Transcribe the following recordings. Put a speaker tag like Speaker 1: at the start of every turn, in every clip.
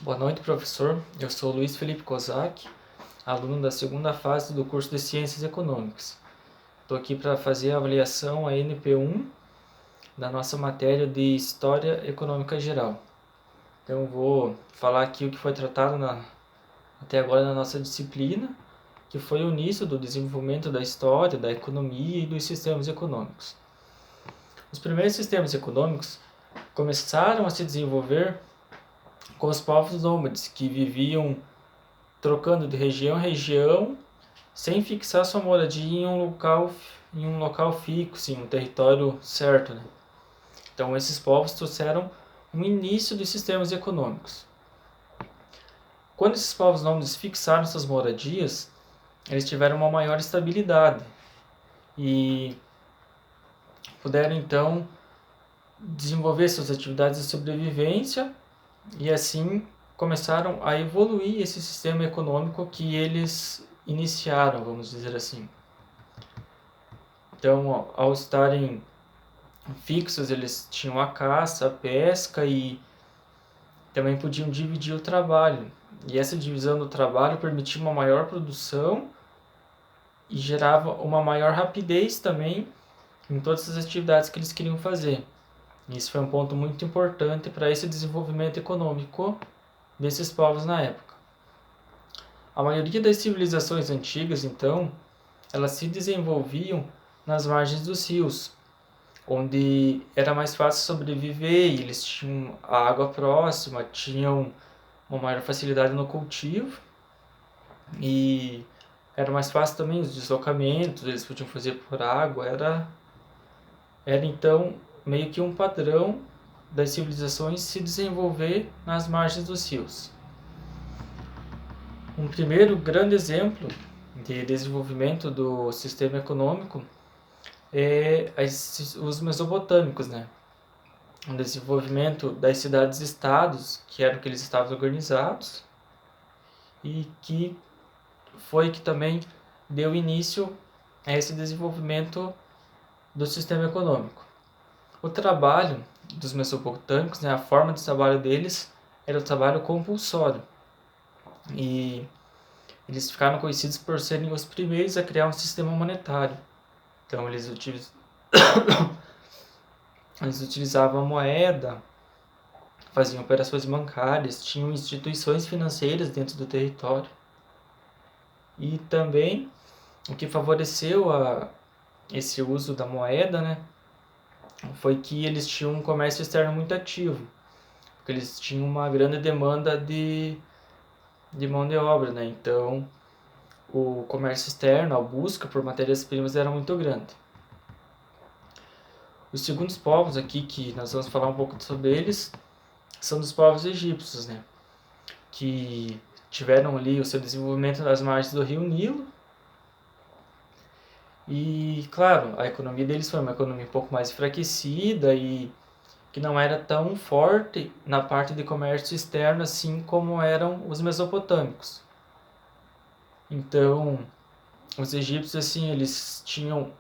Speaker 1: Boa noite, professor. Eu sou Luiz Felipe Kozak, aluno da segunda fase do curso de Ciências Econômicas. Estou aqui para fazer a avaliação, a NP1, da nossa matéria de História Econômica Geral. Então, vou falar aqui o que foi tratado até agora na nossa disciplina, que foi o início do desenvolvimento da história, da economia e dos sistemas econômicos. Os primeiros sistemas econômicos começaram a se desenvolver com os povos nômades, que viviam trocando de região em região, sem fixar sua moradia em um local fixo, em um território certo, né? Então, esses povos trouxeram um início dos sistemas econômicos. Quando esses povos nômades fixaram suas moradias, eles tiveram uma maior estabilidade e puderam, então, desenvolver suas atividades de sobrevivência e, assim, começaram a evoluir esse sistema econômico que eles iniciaram, vamos dizer assim. Então, ao estarem fixos, eles tinham a caça, a pesca e também podiam dividir o trabalho. E essa divisão do trabalho permitia uma maior produção e gerava uma maior rapidez também em todas as atividades que eles queriam fazer. Isso foi um ponto muito importante para esse desenvolvimento econômico desses povos na época. A maioria das civilizações antigas, então, elas se desenvolviam nas margens dos rios, onde era mais fácil sobreviver e eles tinham a água próxima, tinham uma maior facilidade no cultivo e era mais fácil também os deslocamentos, eles podiam fazer por água, era então meio que um padrão das civilizações se desenvolver nas margens dos rios. Um primeiro grande exemplo de desenvolvimento do sistema econômico é os mesopotâmicos, né? O desenvolvimento das cidades-estados, que eram que eles estavam organizados, e que foi que também deu início a esse desenvolvimento do sistema econômico. O trabalho dos mesopotâmicos, né, a forma de trabalho deles era o trabalho compulsório. E eles ficaram conhecidos por serem os primeiros a criar um sistema monetário. Então eles utilizavam a moeda, faziam operações bancárias, tinham instituições financeiras dentro do território. E também o que favoreceu esse uso da moeda, né, foi que eles tinham um comércio externo muito ativo, porque eles tinham uma grande demanda de mão de obra, né? Então o comércio externo, a busca por matérias-primas era muito grande. Os segundos povos aqui, que nós vamos falar um pouco sobre eles, são dos povos egípcios, né? Que tiveram ali o seu desenvolvimento nas margens do rio Nilo. E, claro, a economia deles foi uma economia um pouco mais enfraquecida e que não era tão forte na parte de comércio externo assim como eram os mesopotâmicos. Então, os egípcios, assim, eles tinham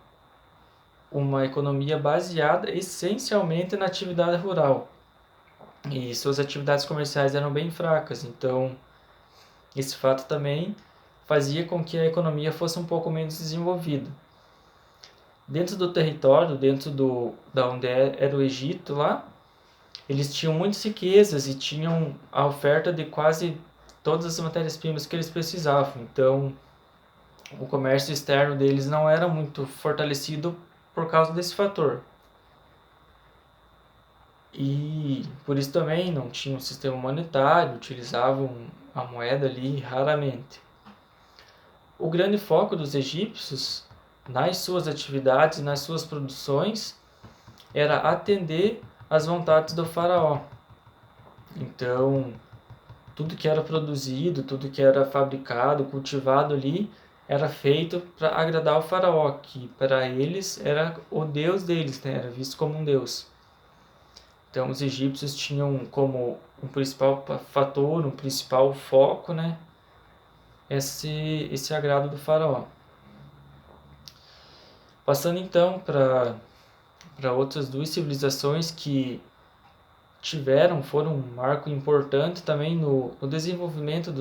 Speaker 1: uma economia baseada essencialmente na atividade rural. E suas atividades comerciais eram bem fracas, então esse fato também fazia com que a economia fosse um pouco menos desenvolvida. Dentro do território, da onde era o Egito lá, eles tinham muitas riquezas e tinham a oferta de quase todas as matérias-primas que eles precisavam. Então, o comércio externo deles não era muito fortalecido por causa desse fator. E por isso também não tinham um sistema monetário, utilizavam a moeda ali raramente. O grande foco dos egípcios nas suas atividades, nas suas produções, era atender às vontades do faraó. Então, tudo que era produzido, tudo que era fabricado, cultivado ali, era feito para agradar o faraó, que para eles era o deus deles, né? Era visto como um deus. Então, os egípcios tinham como um principal fator, um principal foco, né? Esse agrado do faraó. Passando então para outras duas civilizações que foram um marco importante também no desenvolvimento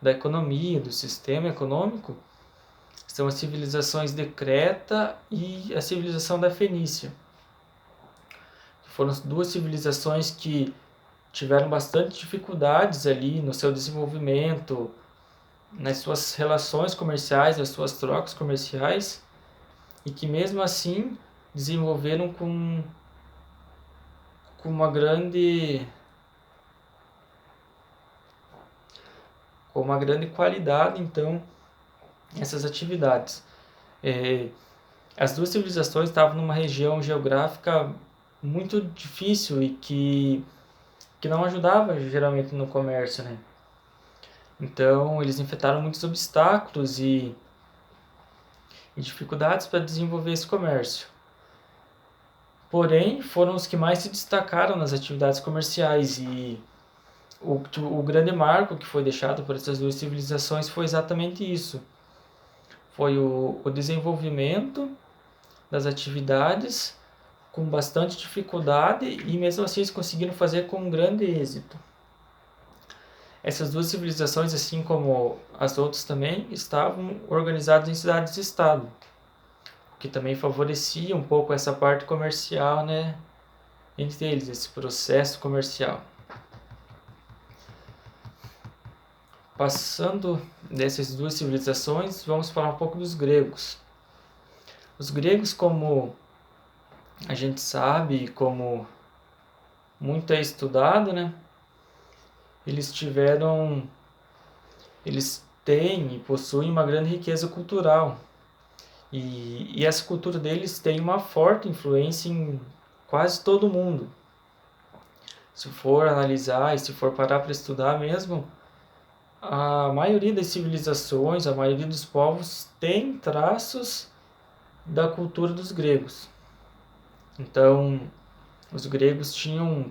Speaker 1: da economia, do sistema econômico, são as civilizações de Creta e a civilização da Fenícia. Foram duas civilizações que tiveram bastante dificuldades ali no seu desenvolvimento, nas suas relações comerciais, nas suas trocas comerciais, e que mesmo assim desenvolveram com uma grande qualidade, então, essas atividades. As duas civilizações estavam numa região geográfica muito difícil e que não ajudava geralmente no comércio, né? Então, eles enfrentaram muitos obstáculos e dificuldades para desenvolver esse comércio. Porém, foram os que mais se destacaram nas atividades comerciais, e o grande marco que foi deixado por essas duas civilizações foi exatamente isso. Foi o desenvolvimento das atividades com bastante dificuldade, e mesmo assim eles conseguiram fazer com um grande êxito. Essas duas civilizações, assim como as outras também, estavam organizadas em cidades-estado, o que também favorecia um pouco essa parte comercial, né, entre eles, esse processo comercial. Passando dessas duas civilizações, vamos falar um pouco dos gregos. Os gregos, como a gente sabe, como muito é estudado, né, eles têm e possuem uma grande riqueza cultural. E essa cultura deles tem uma forte influência em quase todo mundo. Se for analisar e se for parar para estudar mesmo, a maioria das civilizações, a maioria dos povos tem traços da cultura dos gregos. Então, os gregos tinham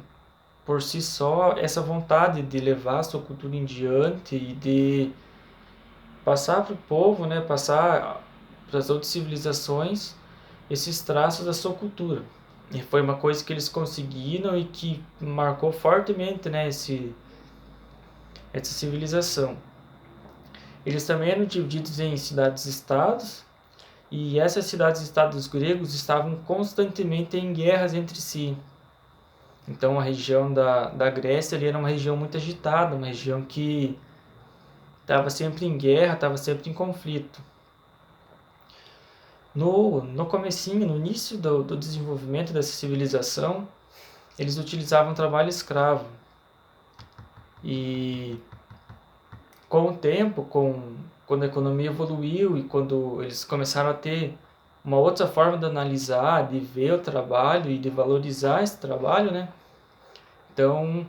Speaker 1: por si só essa vontade de levar a sua cultura em diante e de passar para o povo, né, passar para as outras civilizações esses traços da sua cultura. E foi uma coisa que eles conseguiram e que marcou fortemente, né, essa civilização. Eles também eram divididos em cidades-estados, e essas cidades-estados gregos estavam constantemente em guerras entre si. Então a região da Grécia ali era uma região muito agitada, uma região que estava sempre em guerra, estava sempre em conflito. No comecinho, no início do desenvolvimento dessa civilização, eles utilizavam trabalho escravo. E com o tempo, quando a economia evoluiu e quando eles começaram a ter uma outra forma de analisar, de ver o trabalho e de valorizar esse trabalho, né? Então,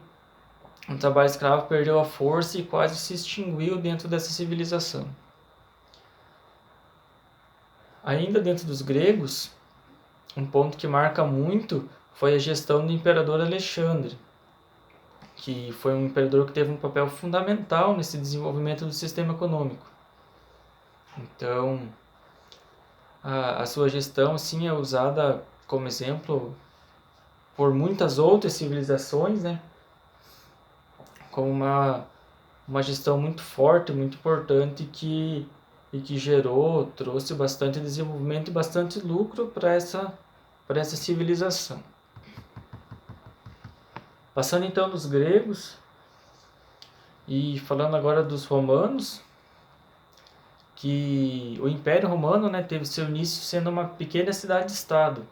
Speaker 1: o trabalho escravo perdeu a força e quase se extinguiu dentro dessa civilização. Ainda dentro dos gregos, um ponto que marca muito foi a gestão do imperador Alexandre, que foi um imperador que teve um papel fundamental nesse desenvolvimento do sistema econômico. Então, a sua gestão assim, é usada como exemplo por muitas outras civilizações, né? Como uma gestão muito forte, muito importante que trouxe bastante desenvolvimento e bastante lucro para essa civilização. Passando então dos gregos e falando agora dos romanos, que o Império Romano, né, teve seu início sendo uma pequena cidade-estado,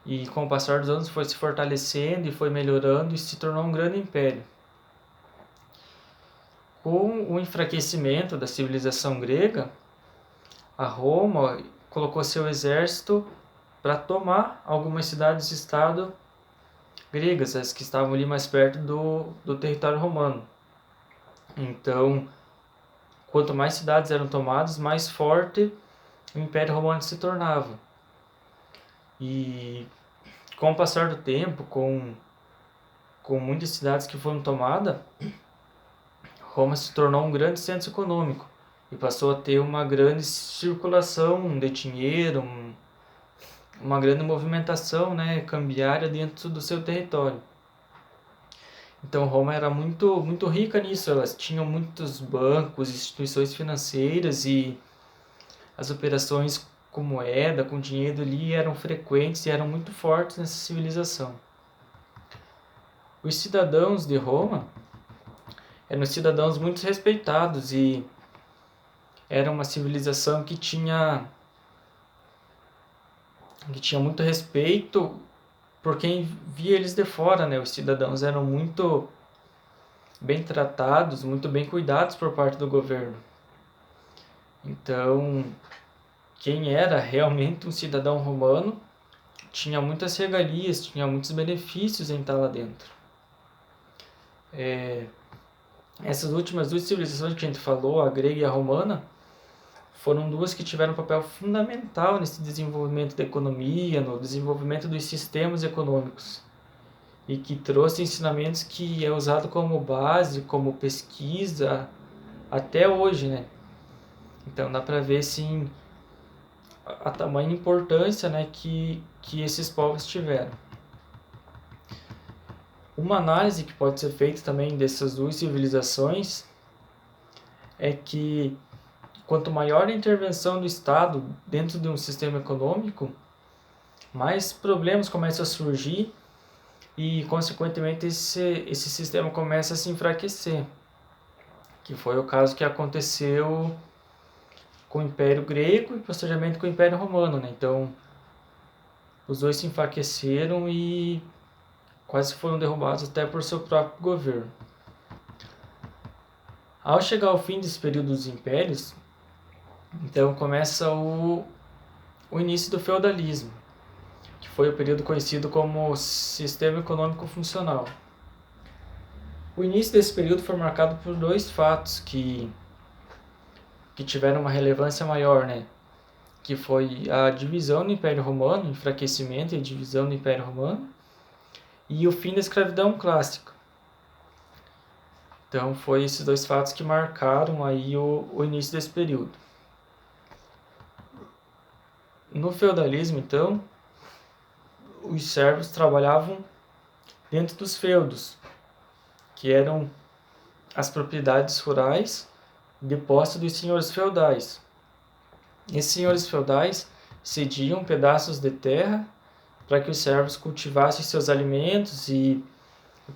Speaker 1: e com o passar dos anos foi se fortalecendo e foi melhorando e se tornou um grande império. Com o enfraquecimento da civilização grega, a Roma colocou seu exército para tomar algumas cidades-estado gregas, as que estavam ali mais perto do território romano. Então, quanto mais cidades eram tomadas, mais forte o Império Romano se tornava. E com o passar do tempo, com muitas cidades que foram tomadas, Roma se tornou um grande centro econômico e passou a ter uma grande circulação de dinheiro, uma grande movimentação, né, cambiária dentro do seu território. Então Roma era muito rica nisso, elas tinham muitos bancos, instituições financeiras e as operações com moeda, com dinheiro ali eram frequentes e eram muito fortes nessa civilização. Os cidadãos de Roma eram cidadãos muito respeitados e era uma civilização que tinha muito respeito por quem via eles de fora, né? Os cidadãos eram muito bem tratados, muito bem cuidados por parte do governo. Então, quem era realmente um cidadão romano tinha muitas regalias, tinha muitos benefícios em estar lá dentro. Essas últimas duas civilizações que a gente falou, a grega e a romana, foram duas que tiveram um papel fundamental nesse desenvolvimento da economia, no desenvolvimento dos sistemas econômicos, e que trouxe ensinamentos que é usado como base, como pesquisa, até hoje, né? Então dá para ver, sim, a tamanha importância, né, que esses povos tiveram. Uma análise que pode ser feita também dessas duas civilizações é que quanto maior a intervenção do Estado dentro de um sistema econômico, mais problemas começam a surgir e, consequentemente, esse sistema começa a se enfraquecer, que foi o caso que aconteceu com o Império Grego e, posteriormente, com o Império Romano, né? Então, os dois se enfraqueceram e quase foram derrubados até por seu próprio governo. Ao chegar ao fim desse período dos impérios, então começa o início do feudalismo, que foi o período conhecido como sistema econômico funcional. O início desse período foi marcado por dois fatos que tiveram uma relevância maior, né? Que foi a divisão do Império Romano, o enfraquecimento e a divisão do Império Romano, e o fim da escravidão clássica. Então, foi esses dois fatos que marcaram aí o início desse período. No feudalismo, então, os servos trabalhavam dentro dos feudos, que eram as propriedades rurais de posse dos senhores feudais. Esses senhores feudais cediam pedaços de terra para que os servos cultivassem seus alimentos e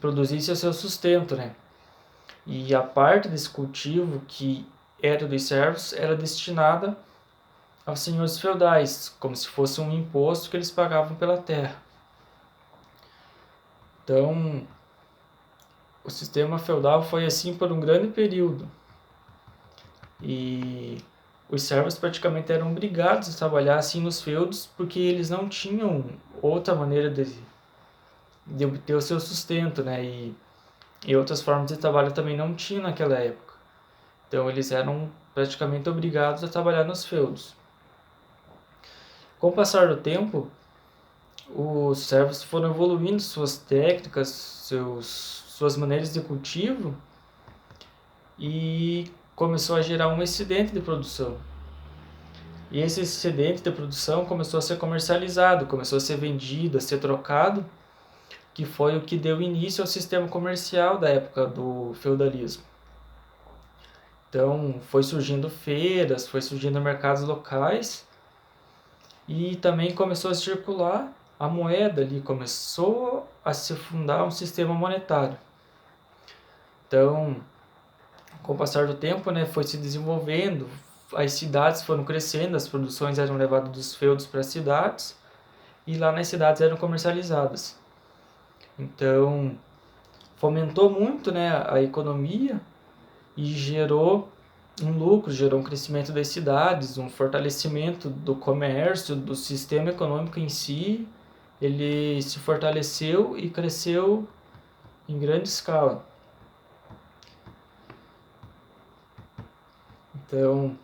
Speaker 1: produzissem o seu sustento, né? E a parte desse cultivo que era dos servos era destinada aos senhores feudais, como se fosse um imposto que eles pagavam pela terra. Então, o sistema feudal foi assim por um grande período. E os servos praticamente eram obrigados a trabalhar assim nos feudos, porque eles não tinham outra maneira de obter o seu sustento, né? E outras formas de trabalho também não tinham naquela época. Então eles eram praticamente obrigados a trabalhar nos feudos. Com o passar do tempo, os servos foram evoluindo suas técnicas, suas maneiras de cultivo, e começou a gerar um excedente de produção. E esse excedente de produção começou a ser comercializado, começou a ser vendido, a ser trocado, que foi o que deu início ao sistema comercial da época do feudalismo. Então, foi surgindo feiras, foi surgindo mercados locais e também começou a circular a moeda ali, começou a se fundar um sistema monetário. Então, com o passar do tempo, né, foi se desenvolvendo, as cidades foram crescendo, as produções eram levadas dos feudos para as cidades e lá nas cidades eram comercializadas. Então, fomentou muito, né, a economia e gerou um lucro, gerou um crescimento das cidades, um fortalecimento do comércio, do sistema econômico em si. Ele se fortaleceu e cresceu em grande escala. Então,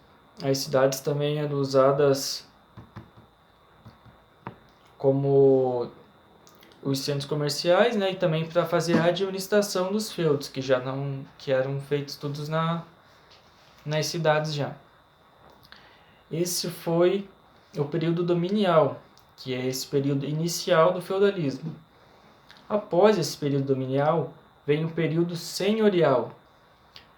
Speaker 1: as cidades também eram usadas como os centros comerciais, né, e também para fazer a administração dos feudos, que eram feitos todos nas cidades já. Esse foi o período dominial, que é esse período inicial do feudalismo. Após esse período dominial, vem o período senhorial,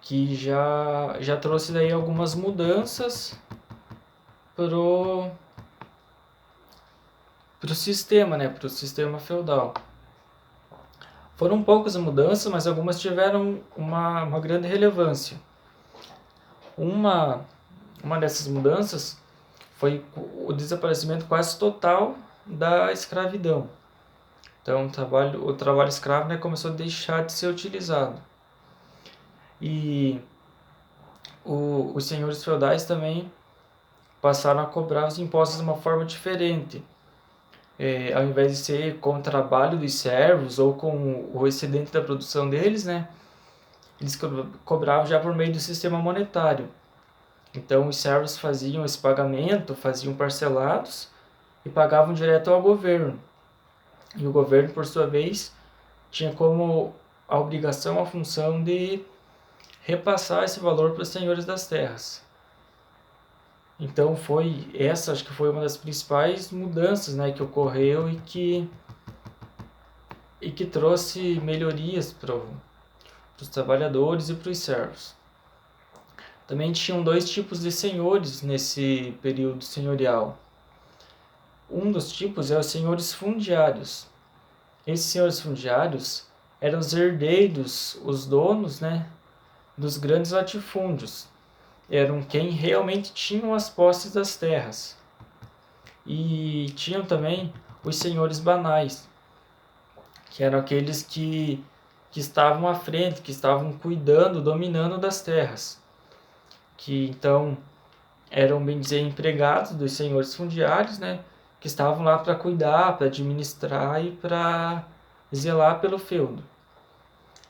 Speaker 1: que já trouxe daí algumas mudanças pro sistema, né, pro sistema feudal. Foram poucas mudanças, mas algumas tiveram uma grande relevância. Uma dessas mudanças foi o desaparecimento quase total da escravidão. Então, o trabalho escravo, né, começou a deixar de ser utilizado. E os senhores feudais também passaram a cobrar os impostos de uma forma diferente. Ao invés de ser com o trabalho dos servos ou com o excedente da produção deles, né, eles cobravam já por meio do sistema monetário. Então, os servos faziam esse pagamento, faziam parcelados e pagavam direto ao governo. E o governo, por sua vez, tinha como a obrigação, a função de repassar esse valor para os senhores das terras. Então, acho que foi uma das principais mudanças, né, que ocorreu e que trouxe melhorias para os trabalhadores e para os servos. Também tinham dois tipos de senhores nesse período senhorial. Um dos tipos é os senhores fundiários. Esses senhores fundiários eram os herdeiros, os donos, né, dos grandes latifúndios. Eram quem realmente tinham as posses das terras. E tinham também os senhores banais, que eram aqueles que estavam à frente, que estavam cuidando, dominando das terras. Que então eram, bem dizer, empregados dos senhores fundiários, né, que estavam lá para cuidar, para administrar e para zelar pelo feudo.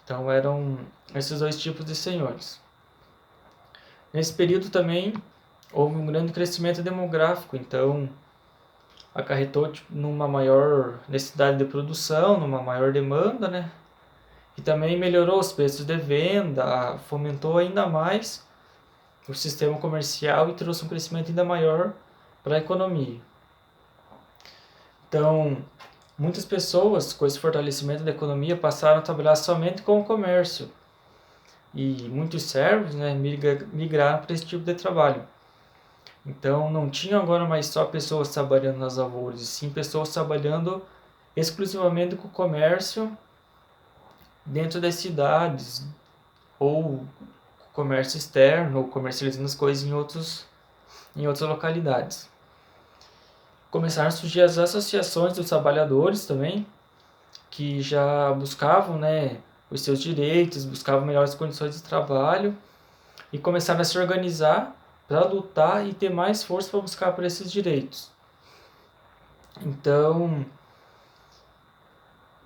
Speaker 1: Então eram esses dois tipos de senhores. Nesse período também houve um grande crescimento demográfico, então acarretou numa maior necessidade de produção, numa maior demanda, né? E também melhorou os preços de venda, fomentou ainda mais o sistema comercial e trouxe um crescimento ainda maior para a economia. Então, muitas pessoas, com esse fortalecimento da economia, passaram a trabalhar somente com o comércio. E muitos servos, né, migraram para esse tipo de trabalho. Então, não tinha agora mais só pessoas trabalhando nas lavouras, e sim pessoas trabalhando exclusivamente com o comércio dentro das cidades, ou comércio externo, ou comercializando as coisas em outras localidades. Começaram a surgir as associações dos trabalhadores também, que já buscavam, né, os seus direitos, buscavam melhores condições de trabalho e começaram a se organizar para lutar e ter mais força para buscar por esses direitos. Então,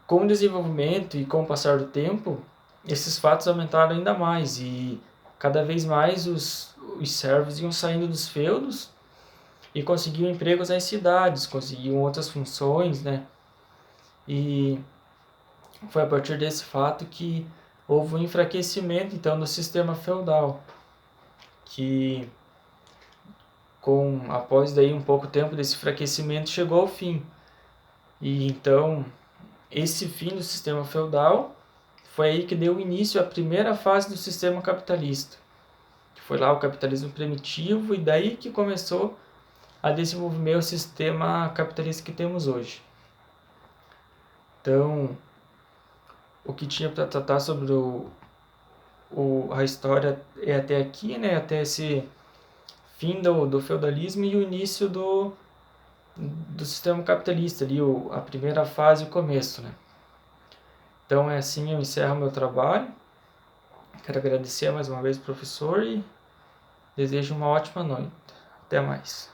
Speaker 1: com o desenvolvimento e com o passar do tempo, esses fatos aumentaram ainda mais e cada vez mais os servos iam saindo dos feudos e conseguiam empregos nas cidades, conseguiam outras funções, né? E foi a partir desse fato que houve um enfraquecimento, então, do sistema feudal, que após daí um pouco tempo desse enfraquecimento chegou ao fim. E então, esse fim do sistema feudal foi aí que deu início à primeira fase do sistema capitalista, que foi lá o capitalismo primitivo, e daí que começou a desenvolver o sistema capitalista que temos hoje. Então, o que tinha para tratar sobre a história é até aqui, né? Até esse fim do feudalismo e o início do sistema capitalista, ali, a primeira fase e o começo, né? Então, é assim, eu encerro meu trabalho. Quero agradecer mais uma vez ao professor e desejo uma ótima noite. Até mais.